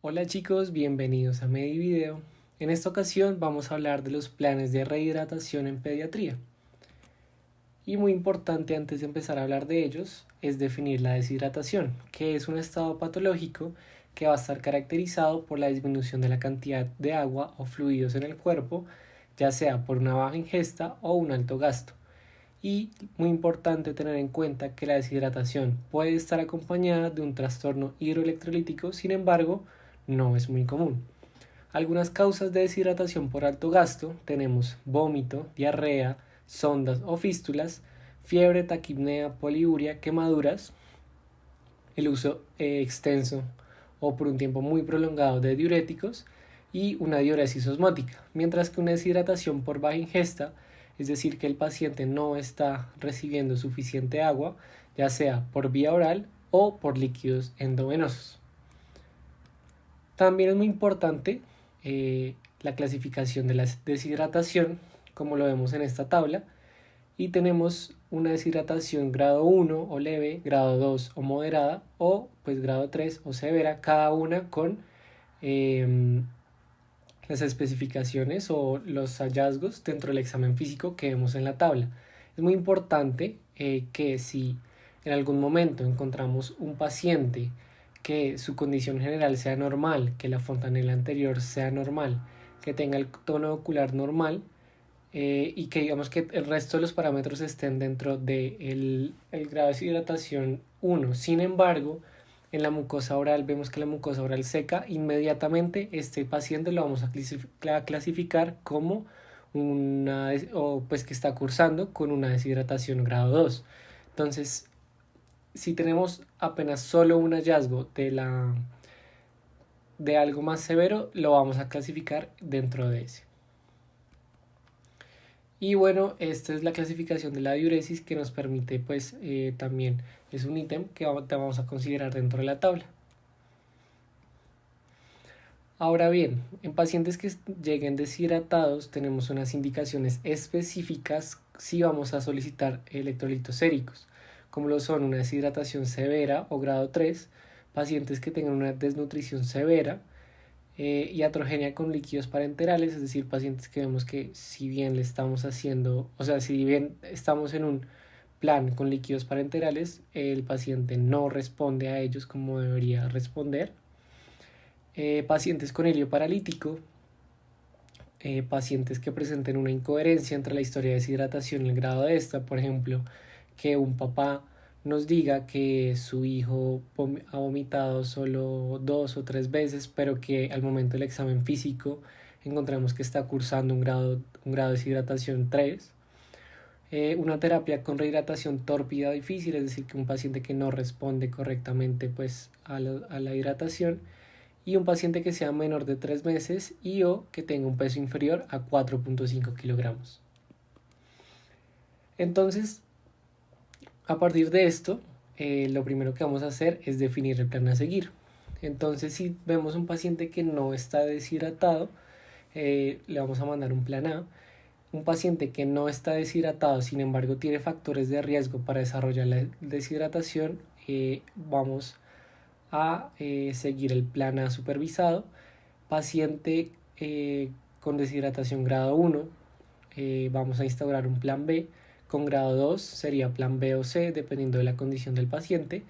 Hola chicos, bienvenidos a MediVideo. En esta ocasión vamos a hablar de los planes de rehidratación en pediatría. Y muy importante antes de empezar a hablar de ellos es definir la deshidratación, que es un estado patológico que va a estar caracterizado por la disminución de la cantidad de agua o fluidos en el cuerpo, ya sea por una baja ingesta o un alto gasto. Y muy importante tener en cuenta que la deshidratación puede estar acompañada de un trastorno hidroelectrolítico, sin embargo, no es muy común. Algunas causas de deshidratación por alto gasto tenemos vómito, diarrea, sondas o fístulas, fiebre, taquipnea, poliuria, quemaduras, el uso extenso o por un tiempo muy prolongado de diuréticos y una diuresis osmótica, mientras que una deshidratación por baja ingesta, es decir, que el paciente no está recibiendo suficiente agua, ya sea por vía oral o por líquidos endovenosos. También es muy importante la clasificación de la deshidratación, como lo vemos en esta tabla, y tenemos una deshidratación grado 1 o leve, grado 2 o moderada, o pues grado 3 o severa, cada una con eh, las especificaciones o los hallazgos dentro del examen físico que vemos en la tabla. Es muy importante que si en algún momento encontramos un paciente que su condición general sea normal, que la fontanela anterior sea normal, que tenga el tono ocular normal, y que digamos que el resto de los parámetros estén dentro del el grado de deshidratación 1. Sin embargo, en la mucosa oral vemos que la mucosa oral seca, inmediatamente este paciente lo vamos a clasificar como una, o pues que está cursando con una deshidratación grado 2. Entonces, si tenemos apenas solo un hallazgo de algo más severo, lo vamos a clasificar dentro de ese. Y bueno, esta es la clasificación de la diuresis que nos permite, pues también es un ítem que vamos a considerar dentro de la tabla. Ahora bien, en pacientes que lleguen deshidratados tenemos unas indicaciones específicas si vamos a solicitar electrolitos séricos, como lo son una deshidratación severa o grado 3, pacientes que tengan una desnutrición severa, iatrogenia con líquidos parenterales, es decir, pacientes que vemos que si bien le estamos haciendo, o sea, si bien estamos en un plan con líquidos parenterales, el paciente no responde a ellos como debería responder. Pacientes con helio paralítico, pacientes que presenten una incoherencia entre la historia de deshidratación y el grado de esta, por ejemplo, que un papá nos diga que su hijo ha vomitado solo 2 o 3 veces, pero que al momento del examen físico encontramos que está cursando un grado de deshidratación 3. Una terapia con rehidratación tórpida difícil, es decir, que un paciente que no responde correctamente pues, a la hidratación, y un paciente que sea menor de 3 meses y o que tenga un peso inferior a 4.5 kilogramos. Entonces, a partir de esto, lo primero que vamos a hacer es definir el plan a seguir. Entonces, si vemos un paciente que no está deshidratado, le vamos a mandar un plan A. Un paciente que no está deshidratado, sin embargo, tiene factores de riesgo para desarrollar la deshidratación, vamos a seguir el plan A supervisado. Paciente con deshidratación grado 1, vamos a instaurar un plan B. Con grado 2 sería plan B o C, dependiendo de la condición del paciente.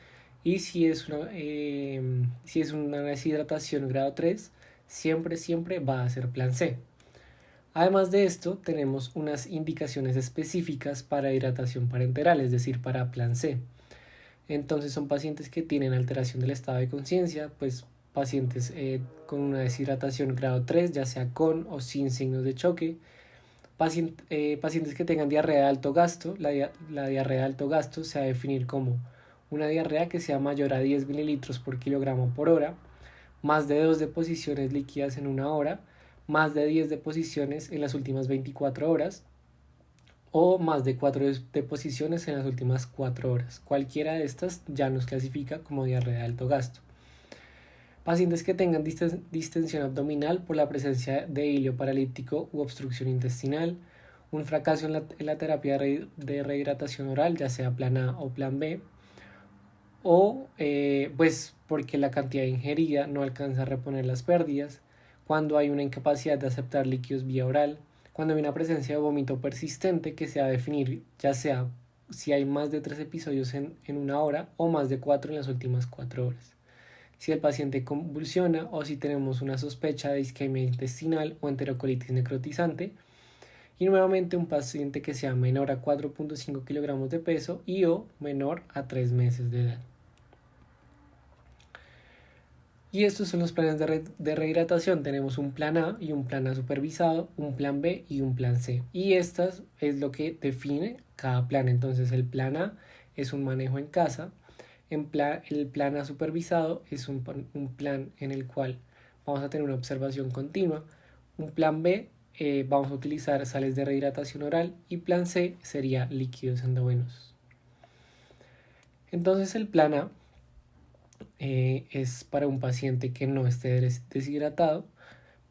Y si es una deshidratación grado 3, siempre va a ser plan C. Además de esto, tenemos unas indicaciones específicas para hidratación parenteral, es decir, para plan C. Entonces son pacientes que tienen alteración del estado de conciencia, pues pacientes con una deshidratación grado 3, ya sea con o sin signos de choque, pacientes que tengan diarrea de alto gasto. La diarrea de alto gasto se va a definir como una diarrea que sea mayor a 10 mililitros por kilogramo por hora, más de 2 deposiciones líquidas en una hora, más de 10 deposiciones en las últimas 24 horas, o más de 4 deposiciones en las últimas 4 horas. Cualquiera de estas ya nos clasifica como diarrea de alto gasto. Pacientes que tengan distensión abdominal por la presencia de hilio paralítico u obstrucción intestinal, un fracaso en la terapia de rehidratación oral, ya sea plan A o plan B, o pues porque la cantidad ingerida no alcanza a reponer las pérdidas, cuando hay una incapacidad de aceptar líquidos vía oral, cuando hay una presencia de vómito persistente que se va a definir ya sea si hay más de 3 episodios en una hora o más de 4 en las últimas 4 horas, si el paciente convulsiona o si tenemos una sospecha de isquemia intestinal o enterocolitis necrotizante, y nuevamente un paciente que sea menor a 4.5 kilogramos de peso y o menor a 3 meses de edad. Y estos son los planes de rehidratación. Tenemos un plan A y un plan A supervisado, un plan B y un plan C. Y estas es lo que define cada plan. Entonces el plan A es un manejo en casa. El plan A supervisado es un plan en el cual vamos a tener una observación continua. Un plan B vamos a utilizar sales de rehidratación oral y plan C sería líquidos endovenosos. Entonces el plan A es para un paciente que no esté deshidratado,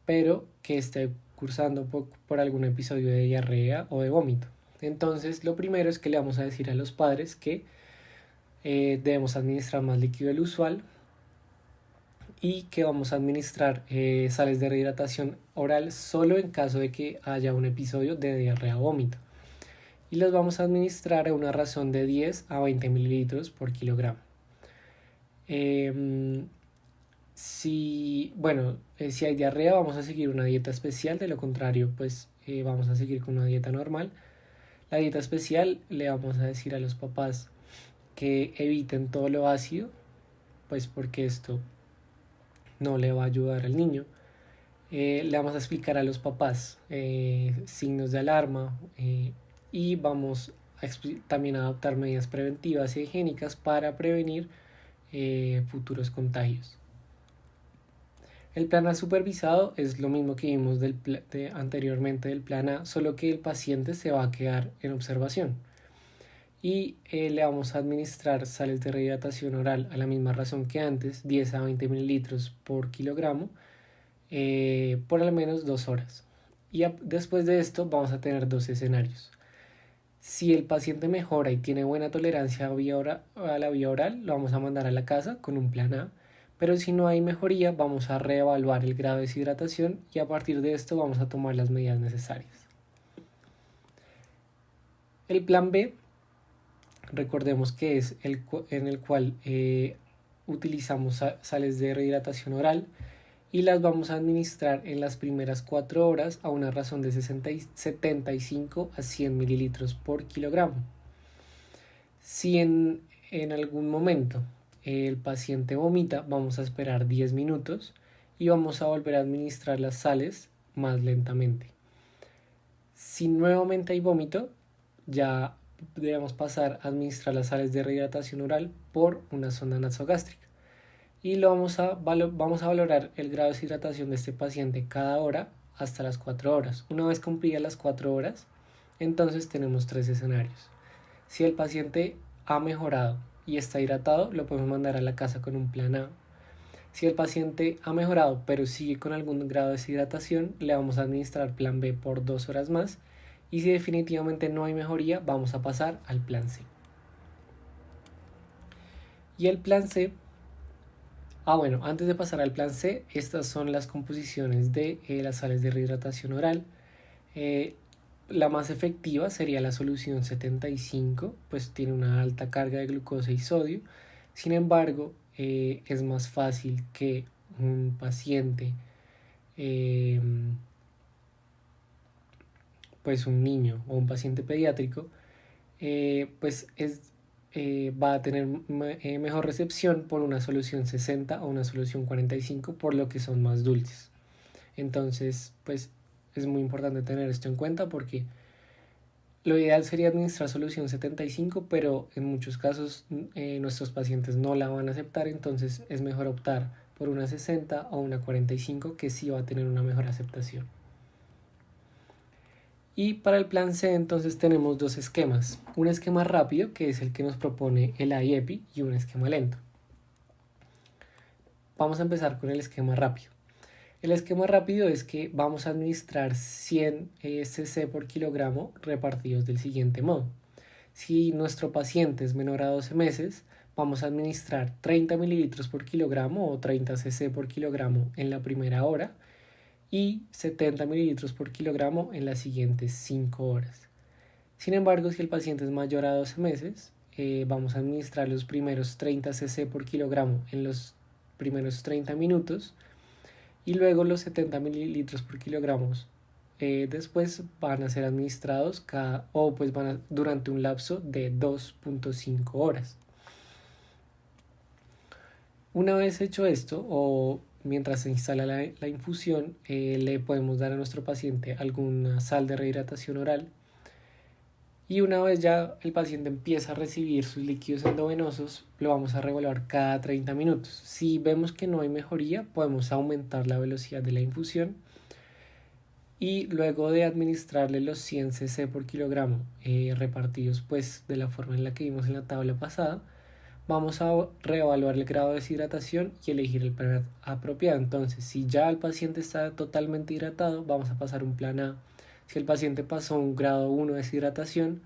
pero que esté cursando por algún episodio de diarrea o de vómito. Entonces lo primero es que le vamos a decir a los padres que debemos administrar más líquido del usual y que vamos a administrar sales de rehidratación oral solo en caso de que haya un episodio de diarrea o vómito. Y los vamos a administrar a una razón de 10 a 20 mililitros por kilogramo. Si hay diarrea vamos a seguir una dieta especial, de lo contrario pues vamos a seguir con una dieta normal. La dieta especial le vamos a decir a los papás que eviten todo lo ácido, pues porque esto no le va a ayudar al niño. Le vamos a explicar a los papás signos de alarma y vamos a también a adoptar medidas preventivas y higiénicas para prevenir futuros contagios. El plan A supervisado es lo mismo que vimos anteriormente del plan A, solo que el paciente se va a quedar en observación y le vamos a administrar sales de rehidratación oral a la misma razón que antes, 10 a 20 mililitros por kilogramo por al menos 2 horas. Y después de esto vamos a tener dos escenarios. Si el paciente mejora y tiene buena tolerancia a la vía oral, lo vamos a mandar a la casa con un plan A. Pero si no hay mejoría, vamos a reevaluar el grado de deshidratación y a partir de esto vamos a tomar las medidas necesarias. El plan B, recordemos que es en el cual utilizamos sales de rehidratación oral y las vamos a administrar en las primeras 4 horas a una razón de 75 a 100 mililitros por kilogramo. Si en algún momento el paciente vomita, vamos a esperar 10 minutos y vamos a volver a administrar las sales más lentamente. Si nuevamente hay vómito, ya debemos pasar a administrar las sales de rehidratación oral por una sonda nasogástrica. Y vamos a valorar el grado de deshidratación de este paciente cada hora hasta las 4 horas. Una vez cumplidas las 4 horas, entonces tenemos 3 escenarios. Si el paciente ha mejorado y está hidratado, lo podemos mandar a la casa con un plan A. Si el paciente ha mejorado pero sigue con algún grado de deshidratación, le vamos a administrar plan B por 2 horas más. Y si definitivamente no hay mejoría, vamos a pasar al plan C. Y el plan C, antes de pasar al plan C, estas son las composiciones de las sales de rehidratación oral. La más efectiva sería la solución 75, pues tiene una alta carga de glucosa y sodio. Sin embargo, es más fácil que un paciente, pues un niño o un paciente pediátrico, va a tener mejor recepción por una solución 60 o una solución 45, por lo que son más dulces. Entonces, pues es muy importante tener esto en cuenta porque lo ideal sería administrar solución 75, pero en muchos casos nuestros pacientes no la van a aceptar, entonces es mejor optar por una 60 o una 45 que sí va a tener una mejor aceptación. Y para el plan C entonces tenemos dos esquemas, un esquema rápido que es el que nos propone el IEPI y un esquema lento. Vamos a empezar con el esquema rápido. El esquema rápido es que vamos a administrar 100 cc por kilogramo repartidos del siguiente modo. Si nuestro paciente es menor a 12 meses, vamos a administrar 30 mililitros por kilogramo o 30 cc por kilogramo en la primera hora y 70 mililitros por kilogramo en las siguientes 5 horas. Sin embargo, si el paciente es mayor a 12 meses, vamos a administrar los primeros 30 cc por kilogramo en los primeros 30 minutos y luego los 70 mililitros por kilogramo después van a ser administrados durante un lapso de 2.5 horas. Una vez hecho esto, o mientras se instala la infusión, le podemos dar a nuestro paciente alguna sal de rehidratación oral. Y una vez ya el paciente empieza a recibir sus líquidos endovenosos, lo vamos a reevaluar cada 30 minutos. Si vemos que no hay mejoría, podemos aumentar la velocidad de la infusión. Y luego de administrarle los 100 cc por kilogramo repartidos pues de la forma en la que vimos en la tabla pasada, vamos a reevaluar el grado de deshidratación y elegir el plan apropiado. Entonces, si ya el paciente está totalmente hidratado, vamos a pasar un plan A. Si el paciente pasó un grado 1 de deshidratación,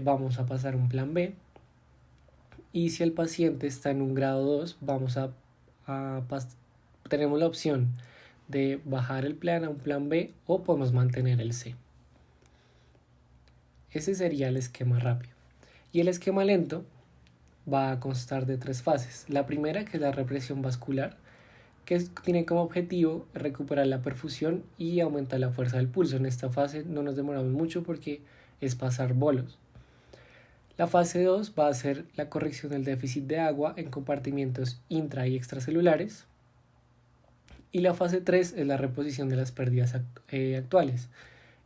vamos a pasar un plan B. Y si el paciente está en un grado 2, tenemos la opción de bajar el plan a un plan B o podemos mantener el C. Ese sería el esquema rápido. Y el esquema lento va a constar de 3 fases. La primera, que es la represión vascular, que tiene como objetivo recuperar la perfusión y aumentar la fuerza del pulso. En esta fase no nos demoramos mucho porque es pasar bolos. La fase 2 va a ser la corrección del déficit de agua en compartimientos intra y extracelulares. Y la fase 3 es la reposición de las pérdidas actuales.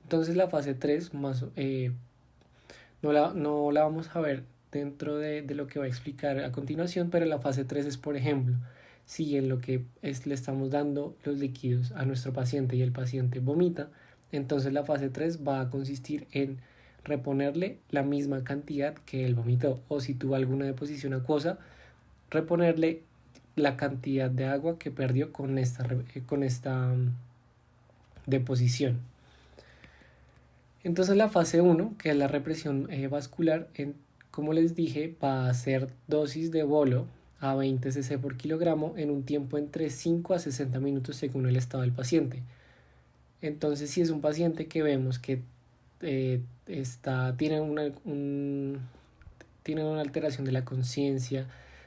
Entonces la fase 3 no la vamos a ver dentro de lo que voy a explicar a continuación, pero la fase 3 es, por ejemplo, si en lo que le estamos dando los líquidos a nuestro paciente y el paciente vomita, entonces la fase 3 va a consistir en reponerle la misma cantidad que él vomitó, o si tuvo alguna deposición acuosa, reponerle la cantidad de agua que perdió con esta deposición. Entonces la fase 1, que es la represión vascular, como les dije, va a ser dosis de bolo a 20 cc por kilogramo en un tiempo entre 5 a 60 minutos según el estado del paciente. Entonces, si es un paciente que vemos que tiene una alteración de la conciencia,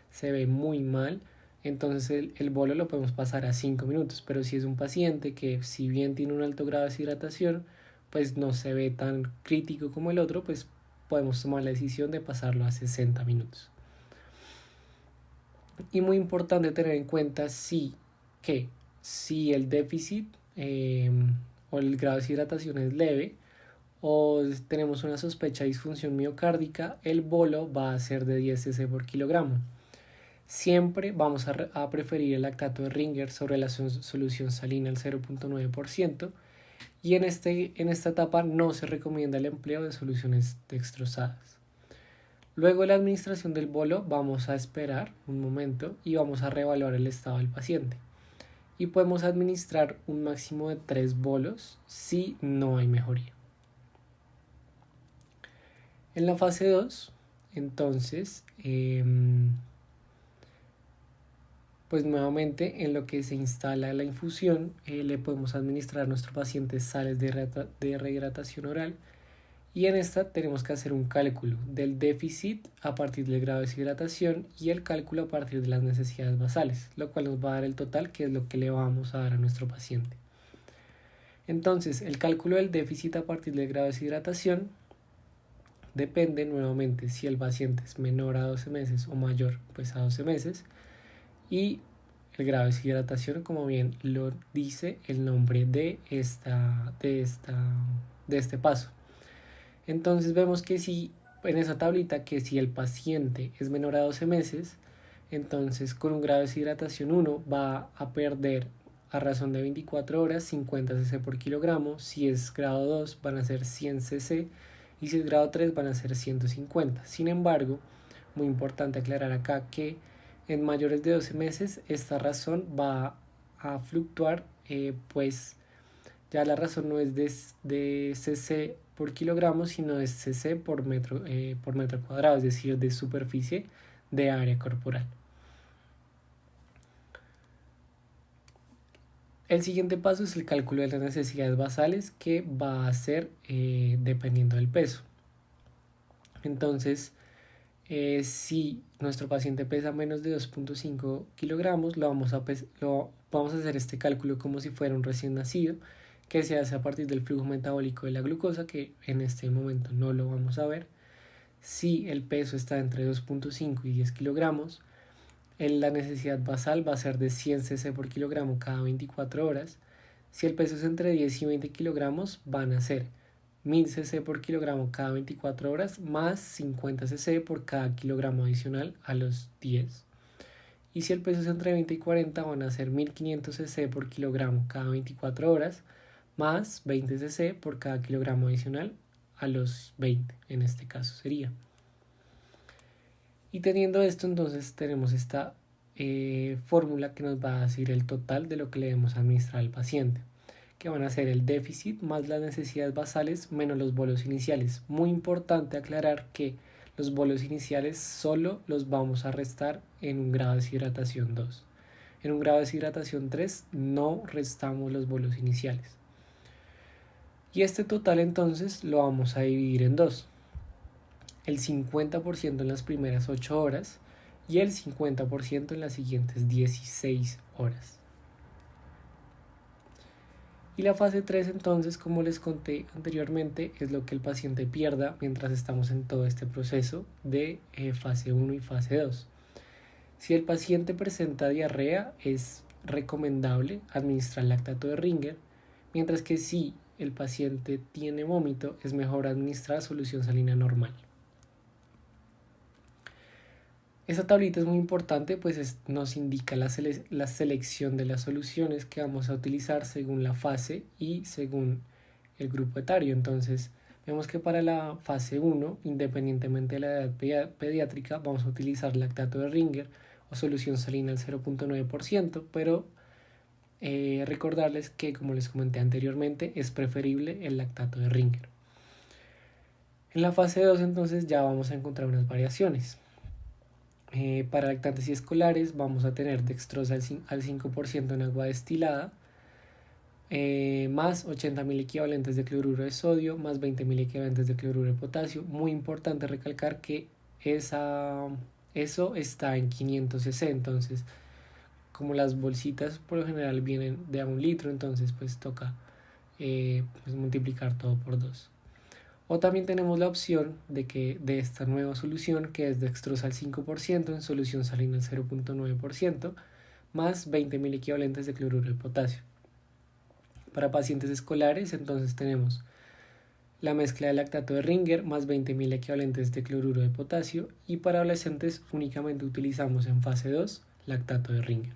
se ve muy mal, entonces el bolo lo podemos pasar a 5 minutos. Pero si es un paciente que, si bien tiene un alto grado de deshidratación, pues no se ve tan crítico como el otro, pues podemos tomar la decisión de pasarlo a 60 minutos. Y muy importante tener en cuenta si el déficit o el grado de deshidratación es leve o tenemos una sospecha de disfunción miocárdica, el bolo va a ser de 10 cc por kilogramo. Siempre vamos a preferir el lactato de Ringer sobre la solución salina al 0.9%. Y en esta etapa no se recomienda el empleo de soluciones dextrosadas. Luego de la administración del bolo vamos a esperar un momento y vamos a reevaluar el estado del paciente. Y podemos administrar un máximo de 3 bolos si no hay mejoría. En la fase 2, entonces, pues nuevamente en lo que se instala la infusión le podemos administrar a nuestro paciente sales de rehidratación oral y en esta tenemos que hacer un cálculo del déficit a partir del grado de deshidratación y el cálculo a partir de las necesidades basales, lo cual nos va a dar el total, que es lo que le vamos a dar a nuestro paciente. Entonces, el cálculo del déficit a partir del grado de deshidratación depende nuevamente si el paciente es menor a 12 meses o mayor pues a 12 meses. Y el grado de deshidratación, como bien lo dice el nombre de este paso. Entonces vemos que si en esa tablita que si el paciente es menor a 12 meses, entonces con un grado de deshidratación 1 va a perder a razón de 24 horas 50 cc por kilogramo. Si es grado 2 van a ser 100 cc y si es grado 3 van a ser 150. Sin embargo, muy importante aclarar acá que en mayores de 12 meses esta razón va a fluctuar, pues ya la razón no es de cc por kilogramo, sino es cc por metro cuadrado, es decir, de superficie de área corporal. El siguiente paso es el cálculo de las necesidades basales, que va a ser dependiendo del peso. Entonces, si nuestro paciente pesa menos de 2.5 kilogramos, vamos a hacer este cálculo como si fuera un recién nacido, que se hace a partir del flujo metabólico de la glucosa, que en este momento no lo vamos a ver. Si el peso está entre 2.5 y 10 kilogramos, la necesidad basal va a ser de 100 cc por kilogramo cada 24 horas. Si el peso es entre 10 y 20 kilogramos, van a ser 1000 cc por kilogramo cada 24 horas más 50 cc por cada kilogramo adicional a los 10. Y si el peso es entre 20 y 40, van a ser 1500 cc por kilogramo cada 24 horas más 20 cc por cada kilogramo adicional a los 20, en este caso sería. Y teniendo esto, entonces tenemos esta fórmula que nos va a decir el total de lo que le debemos administrar al paciente, que van a ser el déficit más las necesidades basales menos los bolos iniciales. Muy importante aclarar que los bolos iniciales solo los vamos a restar en un grado de deshidratación 2. En un grado de deshidratación 3 no restamos los bolos iniciales. Y este total entonces lo vamos a dividir en dos. El 50% en las primeras 8 horas y el 50% en las siguientes 16 horas. Y la fase 3 entonces, como les conté anteriormente, es lo que el paciente pierda mientras estamos en todo este proceso de fase 1 y fase 2. Si el paciente presenta diarrea, es recomendable administrar lactato de Ringer, mientras que si el paciente tiene vómito, es mejor administrar solución salina normal. Esta tablita es muy importante, pues nos indica la selección de las soluciones que vamos a utilizar según la fase y según el grupo etario. Entonces, vemos que para la fase 1, independientemente de la edad pediátrica, vamos a utilizar lactato de Ringer o solución salina al 0.9%, pero recordarles que, como les comenté anteriormente, es preferible el lactato de Ringer. En la fase 2, entonces, ya vamos a encontrar unas variaciones. Para lactantes y escolares vamos a tener dextrosa al 5% en agua destilada, más 80.000 equivalentes de cloruro de sodio, más 20.000 equivalentes de cloruro de potasio. Muy importante recalcar que eso está en 500 cc, entonces como las bolsitas por lo general vienen de a 1 litro, entonces pues toca pues multiplicar todo por 2. O también tenemos la opción de esta nueva solución, que es dextrosa al 5% en solución salina al 0.9%, más 20.000 equivalentes de cloruro de potasio. Para pacientes escolares, entonces tenemos la mezcla de lactato de Ringer más 20.000 equivalentes de cloruro de potasio, y para adolescentes únicamente utilizamos en fase 2 lactato de Ringer.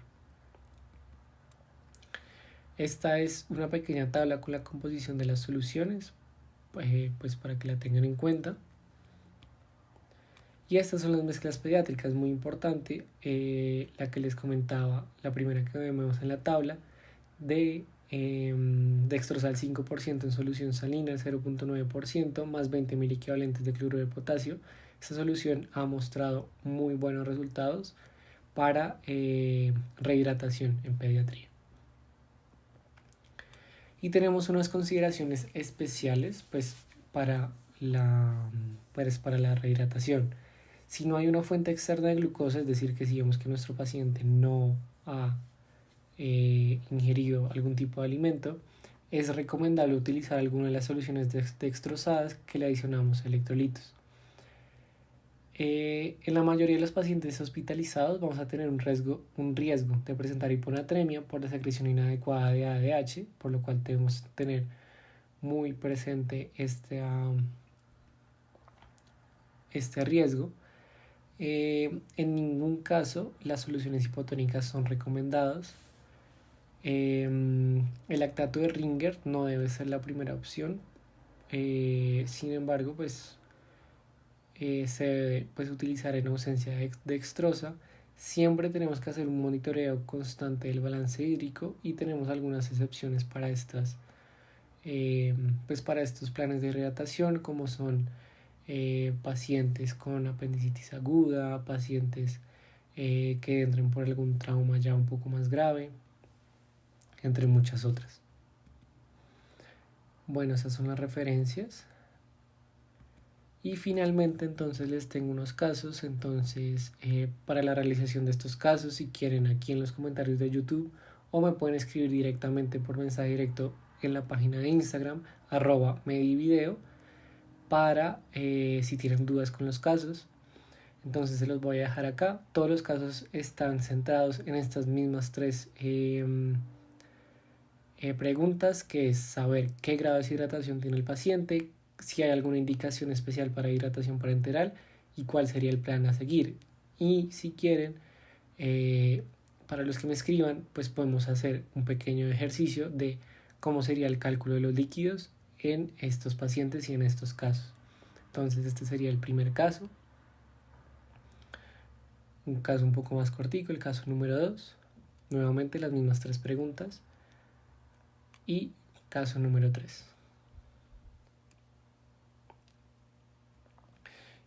Esta es una pequeña tabla con la composición de las soluciones, pues para que la tengan en cuenta. Y estas son las mezclas pediátricas, muy importante, la que les comentaba, la primera que vemos en la tabla, de dextrosa al 5% en solución salina al 0.9%, más 20.000 equivalentes de cloruro de potasio. Esta solución ha mostrado muy buenos resultados para rehidratación en pediatría. Y tenemos unas consideraciones especiales pues para la rehidratación. Si no hay una fuente externa de glucosa, es decir, que si vemos que nuestro paciente no ha ingerido algún tipo de alimento, es recomendable utilizar alguna de las soluciones dextrosadas que le adicionamos electrolitos. En la mayoría de los pacientes hospitalizados vamos a tener un riesgo de presentar hiponatremia por la secreción inadecuada de ADH, por lo cual debemos tener muy presente este riesgo. En ningún caso las soluciones hipotónicas son recomendadas. El lactato de Ringer no debe ser la primera opción. Sin embargo, pues se debe utilizar en ausencia de dextrosa. Siempre tenemos que hacer un monitoreo constante del balance hídrico, y tenemos algunas excepciones para para estos planes de hidratación, como son pacientes con apendicitis aguda, pacientes que entren por algún trauma ya un poco más grave, entre muchas otras. Bueno, esas son las referencias. Y finalmente entonces les tengo unos casos. Entonces para la realización de estos casos, si quieren, aquí en los comentarios de YouTube, o me pueden escribir directamente por mensaje directo en la página de Instagram @medivideo, para si tienen dudas con los casos. Entonces se los voy a dejar acá. Todos los casos están centrados en estas mismas tres preguntas, que es saber qué grado de deshidratación tiene el paciente, si hay alguna indicación especial para hidratación parenteral y cuál sería el plan a seguir. Y si quieren, para los que me escriban, pues podemos hacer un pequeño ejercicio de cómo sería el cálculo de los líquidos en estos pacientes y en estos casos. Entonces este sería el primer caso, un caso un poco más cortico, el caso número 2. Nuevamente las mismas tres preguntas. Y caso número 3.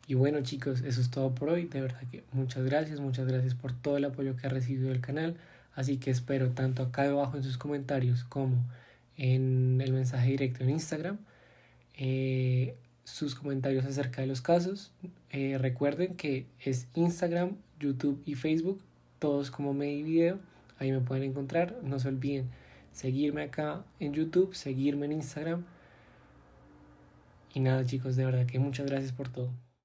Y bueno, chicos, eso es todo por hoy. De verdad que muchas gracias por todo el apoyo que ha recibido el canal. Así que espero tanto acá debajo en sus comentarios como en el mensaje directo en Instagram sus comentarios acerca de los casos. Recuerden que es Instagram, YouTube y Facebook, todos como Medivideo. Ahí me pueden encontrar. No se olviden seguirme acá en YouTube, seguirme en Instagram. Y nada, chicos, de verdad que muchas gracias por todo.